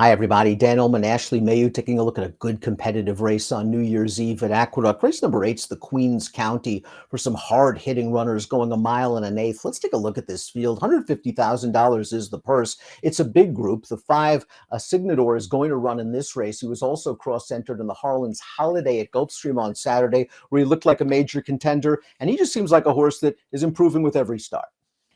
Hi, everybody. Dan Illman, Ashley Mailloux, taking a look at a good competitive race on New Year's Eve at Aqueduct. Race number 8's the Queens County for some hard-hitting runners going a mile and an eighth. Let's take a look at this field. $150,000 is the purse. It's a big group. The 5, Signador, is going to run in this race. He was also cross-entered in the Harlan's Holiday at Gulfstream on Saturday, where he looked like a major contender, and he just seems like a horse that is improving with every start.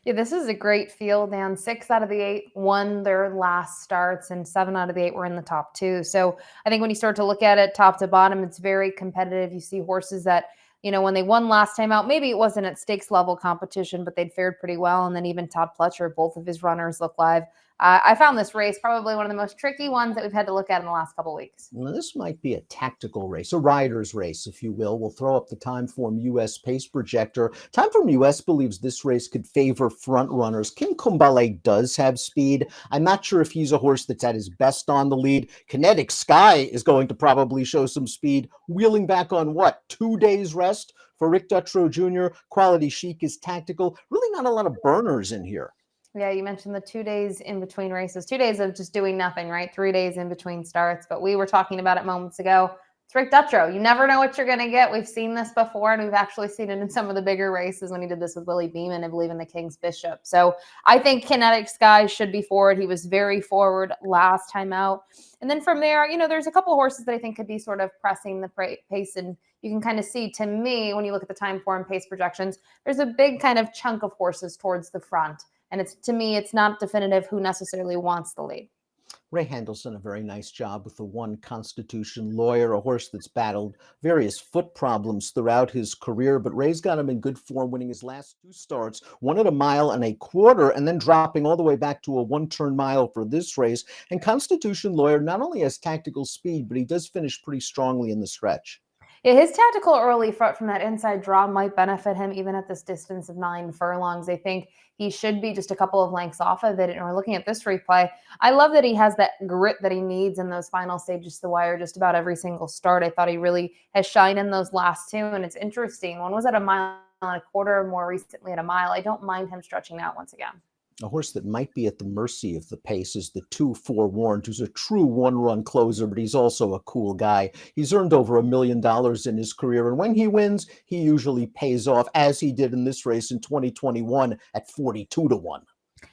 Yeah, this is a great field, and 6 out of the 8 won their last starts, and 7 out of the 8 were in the top 2. So I think when you start to look at it top to bottom, it's very competitive. You see horses that, when they won last time out, maybe it wasn't at stakes level competition, but they'd fared pretty well. And then even Todd Pletcher, both of his runners look live. I found this race probably one of the most tricky ones that we've had to look at in the last couple of weeks. Now, this might be a tactical race, a rider's race, if you will. We'll throw up the Timeform US pace projector. Timeform US believes this race could favor front runners. Kumal does have speed. I'm not sure if he's a horse that's at his best on the lead. Kinetic Sky is going to probably show some speed, wheeling back on what, 2 days rest for Rick Dutrow Jr. Quality Chic is tactical. Really not a lot of burners in here. Yeah, you mentioned the 2 days in between races, 2 days of just doing nothing, right? 3 days in between starts. But we were talking about it moments ago. It's Rick Dutrow. You never know what you're going to get. We've seen this before, and we've actually seen it in some of the bigger races when he did this with Willie Beeman, I believe, in the King's Bishop. So I think Kinetic Sky should be forward. He was very forward last time out. And then from there, there's a couple of horses that I think could be sort of pressing the pace. And you can kind of see, to me, when you look at the Timeform pace projections, there's a big kind of chunk of horses towards the front. And to me, it's not definitive who necessarily wants the lead. Ray Handel's done a very nice job with the 1 Constitution Lawyer, a horse that's battled various foot problems throughout his career, but Ray's got him in good form, winning his last 2 starts, 1 at a mile and a quarter, and then dropping all the way back to a 1-turn mile for this race. And Constitution Lawyer not only has tactical speed, but he does finish pretty strongly in the stretch. Yeah, his tactical early front from that inside draw might benefit him even at this distance of 9 furlongs. I think he should be just a couple of lengths off of it. And we're looking at this replay. I love that he has that grit that he needs in those final stages of the wire just about every single start. I thought he really has shined in those last 2. And it's interesting. One was at a mile and a quarter, more recently at a mile. I don't mind him stretching out once again. A horse that might be at the mercy of the pace is the 2 Forewarned, who's a true one-run closer, but he's also a cool guy. He's earned over $1 million in his career, and when he wins, he usually pays off, as he did in this race in 2021 at 42-1.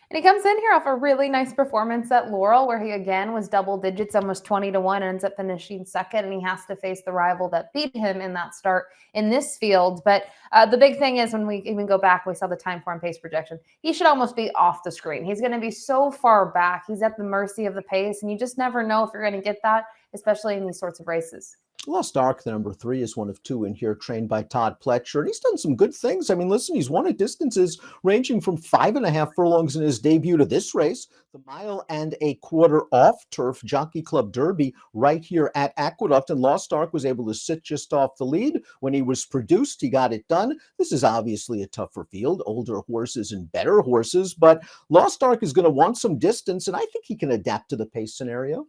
And he comes in here off a really nice performance at Laurel, where he again was double digits, almost 20-1, and ends up finishing second. And he has to face the rival that beat him in that start in this field. But the big thing is, when we even go back, we saw the Timeform pace projection. He should almost be off the screen. He's going to be so far back. He's at the mercy of the pace, and you just never know if you're going to get that, especially in these sorts of races. Lost Ark, the number 3, is one of 2 in here, trained by Todd Pletcher, and he's done some good things. I mean, listen, he's won at distances ranging from 5.5 furlongs in his debut to this race, the mile and a quarter off-turf Jockey Club Derby right here at Aqueduct, and Lost Ark was able to sit just off the lead. When he was produced, he got it done. This is obviously a tougher field, older horses and better horses, but Lost Ark is going to want some distance, and I think he can adapt to the pace scenario.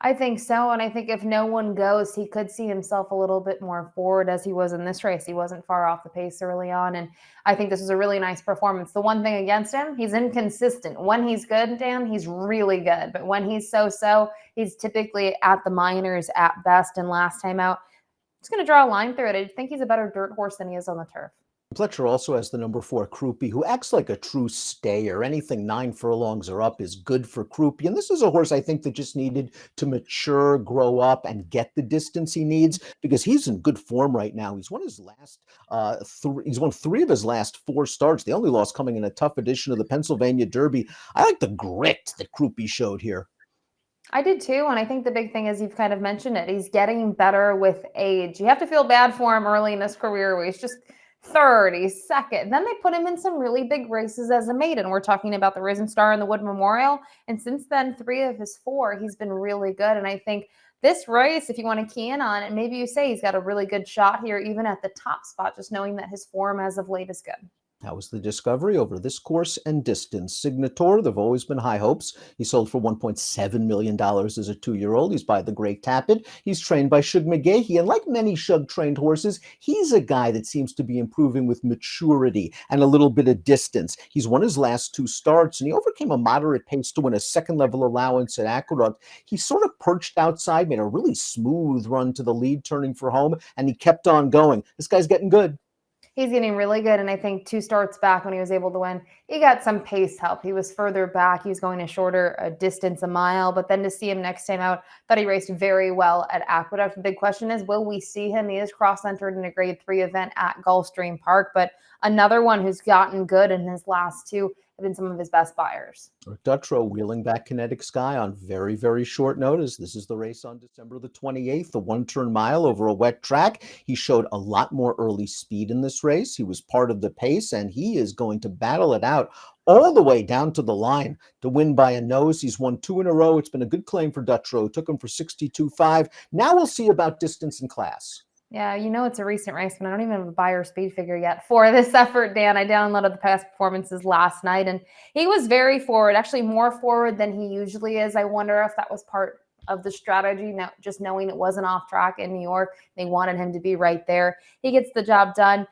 I think so. And I think if no one goes, he could see himself a little bit more forward as he was in this race. He wasn't far off the pace early on. And I think this was a really nice performance. The one thing against him, he's inconsistent. When he's good, Dan, he's really good. But when he's so-so, he's typically at the minors at best. And last time out, just going to draw a line through it. I think he's a better dirt horse than he is on the turf. Pletcher also has the number 4 Croupi, who acts like a true stayer. Anything 9 furlongs or up is good for Croupi. And this is a horse I think that just needed to mature, grow up, and get the distance he needs, because he's in good form right now. He's won his last he's won 3 of his last 4 starts. The only loss coming in a tough edition of the Pennsylvania Derby. I like the grit that Croupi showed here. I did too, and I think the big thing is, you've kind of mentioned it, he's getting better with age. You have to feel bad for him early in his career where he's just third, he's second. Then they put him in some really big races as a maiden. We're talking about the Risen Star and the Wood Memorial. And since then, 3 of his 4, he's been really good. And I think this race, if you want to key in on it, maybe you say he's got a really good shot here, even at the top spot, just knowing that his form as of late is good. That was the discovery over this course and distance. Signator, there've always been high hopes. He sold for $1.7 million as a 2-year-old. He's by the great Tappet. He's trained by Shug McGahee. And like many Shug-trained horses, he's a guy that seems to be improving with maturity and a little bit of distance. He's won his last 2 starts, and he overcame a moderate pace to win a second-level allowance at Aqueduct. He sort of perched outside, made a really smooth run to the lead, turning for home, and he kept on going. This guy's getting good. He's getting really good, and I think 2 starts back when he was able to win, he got some pace help. He was further back. He was going a shorter distance, a mile, but then to see him next time out, thought he raced very well at Aqueduct. The big question is, will we see him? He is cross-entered in a Grade 3 event at Gulfstream Park, but another one who's gotten good in his last 2 have been some of his best buyers. Dutrow wheeling back Kinetic Sky on very, very short notice. This is the race on December the 28th, the 1-turn mile over a wet track. He showed a lot more early speed in this race. He was part of the pace, and he is going to battle it out all the way down to the line to win by a nose. He's won 2 in a row. It's been a good claim for Dutrow. Took him for 62.5. Now we'll see about distance and class. Yeah, you know it's a recent race, but I don't even have a buyer speed figure yet for this effort, Dan. I downloaded the past performances last night, and he was very forward, actually more forward than he usually is. I wonder if that was part of the strategy, now just knowing it wasn't off track in New York. They wanted him to be right there. He gets the job done.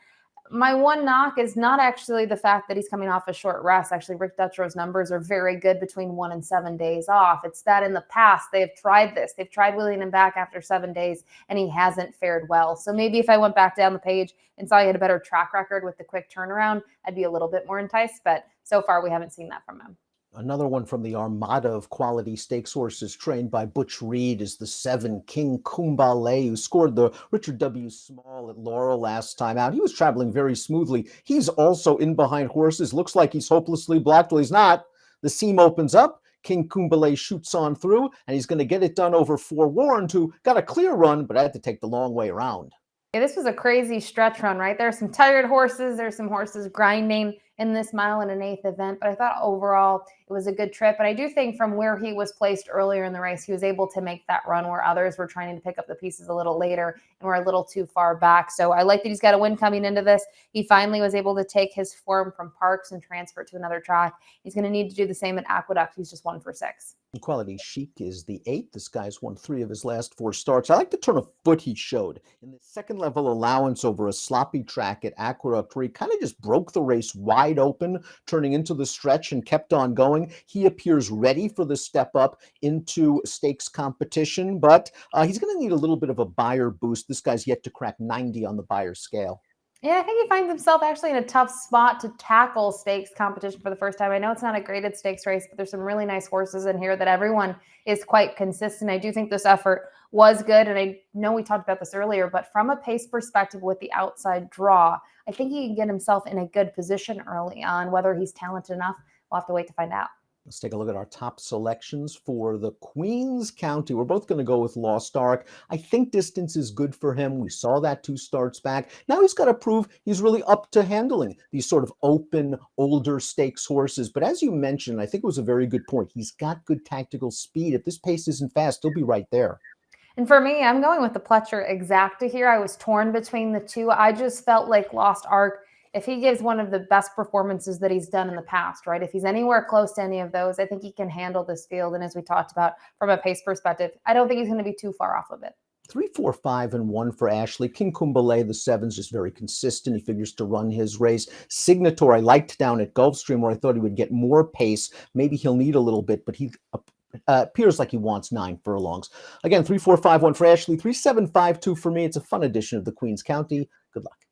My one knock is not actually the fact that he's coming off a short rest. Actually, Rick Duttrow's numbers are very good between 1 and 7 days off. It's that in the past they've tried this. They've tried wheeling him back after 7 days, and he hasn't fared well. So maybe if I went back down the page and saw he had a better track record with the quick turnaround, I'd be a little bit more enticed. But so far, we haven't seen that from him. Another one from the armada of quality stakes horses trained by Butch Reed is the 7 King Kumal, who scored the Richard W. Small at Laurel last time out. He was traveling very smoothly. He's also in behind horses. Looks like he's hopelessly blocked. Well, he's not. The seam opens up. King Kumbale shoots on through, and he's going to get it done over Forewarned, who got a clear run, but had to take the long way around. Yeah, this was a crazy stretch run, right? There's some tired horses. There's some horses grinding in this mile and an 8th event, but I thought overall it was a good trip. And I do think from where he was placed earlier in the race, he was able to make that run where others were trying to pick up the pieces a little later and were a little too far back. So I like that he's got a win coming into this. He finally was able to take his form from Parks and transfer it to another track. He's going to need to do the same at Aqueduct. He's just 1 for 6. Quality Chic is the 8th. This guy's won 3 of his last 4 starts. I like the turn of foot he showed in the second level allowance over a sloppy track at Aqueduct, where he kind of just broke the race wide open, turning into the stretch and kept on going. He appears ready for the step up into stakes competition, but he's going to need a little bit of a buyer boost. This guy's yet to crack 90 on the buyer scale. Yeah, I think he finds himself actually in a tough spot to tackle stakes competition for the first time. I know it's not a graded stakes race, but there's some really nice horses in here that everyone is quite consistent. I do think this effort was good, and I know we talked about this earlier, but from a pace perspective with the outside draw, I think he can get himself in a good position early on. Whether he's talented enough, we'll have to wait to find out. Let's take a look at our top selections for the Queens County. We're both going to go with Lost Ark. I think distance is good for him. We saw that 2 starts back. Now he's got to prove he's really up to handling these sort of open, older stakes horses. But as you mentioned, I think it was a very good point. He's got good tactical speed. If this pace isn't fast, he'll be right there. And for me, I'm going with the Pletcher Exacta here. I was torn between the 2. I just felt like Lost Ark, if he gives one of the best performances that he's done in the past, right? If he's anywhere close to any of those, I think he can handle this field. And as we talked about from a pace perspective, I don't think he's going to be too far off of it. 3, 4, 5, and 1 for Ashley. King Kumbale, the 7's just very consistent. He figures to run his race. Signator, I liked down at Gulfstream where I thought he would get more pace. Maybe he'll need a little bit, but he appears like he wants 9 furlongs. Again, 3, 4, 5, 1 for Ashley. 3, 7, 5, 2 for me. It's a fun edition of the Queens County. Good luck.